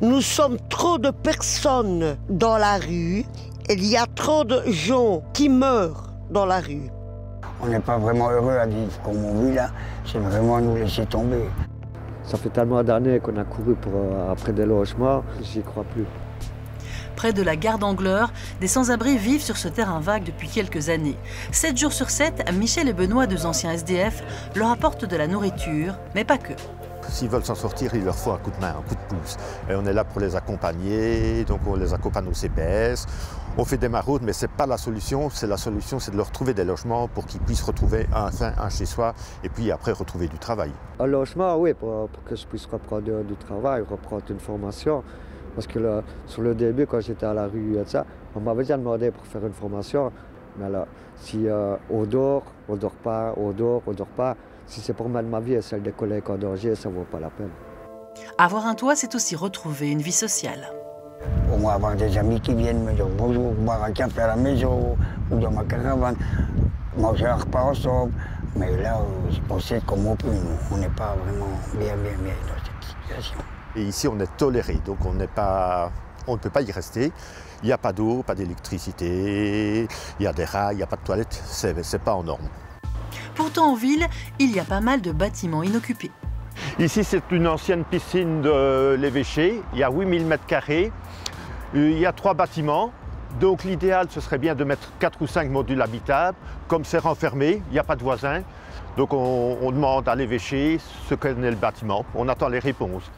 Nous sommes trop de personnes dans la rue. Il y a trop de gens qui meurent dans la rue. On n'est pas vraiment heureux à vivre comme on vit là. C'est vraiment nous laisser tomber. Ça fait tellement d'années qu'on a couru après des logements, j'y crois plus. Près de la gare d'Angleur, des sans-abri vivent sur ce terrain vague depuis quelques années. 7 jours sur 7, Michel et Benoît, deux anciens SDF, leur apportent de la nourriture, mais pas que. S'ils veulent s'en sortir, il leur faut un coup de main, un coup de pouce. Et on est là pour les accompagner, donc on les accompagne au CPS. On fait des maraudes, mais ce n'est pas la solution. La solution, c'est de leur trouver des logements pour qu'ils puissent retrouver un chez soi et puis après retrouver du travail. Un logement, oui, pour que je puisse reprendre du travail, reprendre une formation. Parce que sur le début, quand j'étais à la rue, on m'avait déjà demandé pour faire une formation. Mais là, si on dort pas, on dort pas. Si c'est pour mettre ma vie et celle des collègues en danger, ça ne vaut pas la peine. Avoir un toit, c'est aussi retrouver une vie sociale. Au moins avoir des amis qui viennent me dire bonjour, boire un café à la maison ou dans ma caravane, manger un repas ensemble. Mais là, on sait comment on peut, on n'est pas vraiment bien dans cette situation. Et ici, on est toléré, donc on ne peut pas y rester. Il n'y a pas d'eau, pas d'électricité, il y a des rats, il n'y a pas de toilettes, c'est pas en norme. Pourtant, en ville, il y a pas mal de bâtiments inoccupés. Ici, c'est une ancienne piscine de l'évêché. Il y a 8000 m². Il y a 3 bâtiments. Donc l'idéal, ce serait bien de mettre 4 ou 5 modules habitables. Comme c'est renfermé, il n'y a pas de voisins. Donc on demande à l'évêché ce qu'est le bâtiment. On attend les réponses.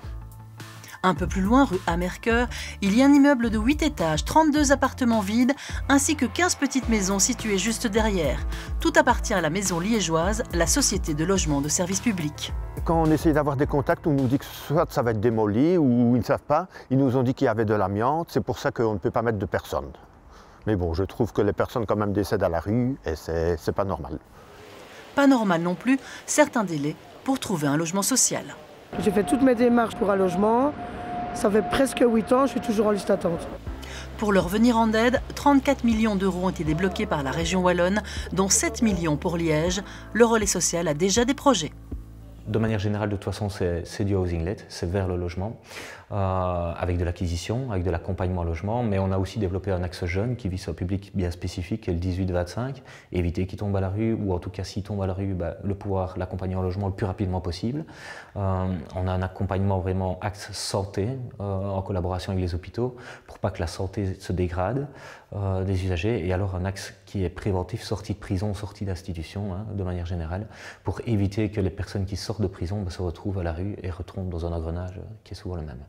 Un peu plus loin, rue Amercœur, il y a un immeuble de 8 étages, 32 appartements vides, ainsi que 15 petites maisons situées juste derrière. Tout appartient à la maison liégeoise, la société de logement de service public. Quand on essaye d'avoir des contacts, on nous dit que soit ça va être démoli ou ils ne savent pas. Ils nous ont dit qu'il y avait de l'amiante, c'est pour ça qu'on ne peut pas mettre de personnes. Mais bon, je trouve que les personnes quand même décèdent à la rue et c'est pas normal. Pas normal non plus, certains délais pour trouver un logement social. J'ai fait toutes mes démarches pour un logement. Ça fait presque 8 ans, je suis toujours en liste d'attente. Pour leur venir en aide, 34 millions d'euros ont été débloqués par la région wallonne, dont 7 millions pour Liège. Le relais social a déjà des projets. De manière générale, de toute façon, c'est du housing-led, c'est vers le logement, avec de l'acquisition, avec de l'accompagnement au logement, mais on a aussi développé un axe jeune qui vise un public bien spécifique, qui est le 18-25, éviter qu'ils tombent à la rue, ou en tout cas s'ils tombent à la rue, le pouvoir l'accompagner en logement le plus rapidement possible. On a un accompagnement vraiment axe santé, en collaboration avec les hôpitaux, pour pas que la santé se dégrade des usagers, et alors un axe qui est préventif, sortie de prison, sortie d'institution, de manière générale, pour éviter que les personnes qui sortent de prison se retrouvent à la rue et retombent dans un engrenage qui est souvent le même.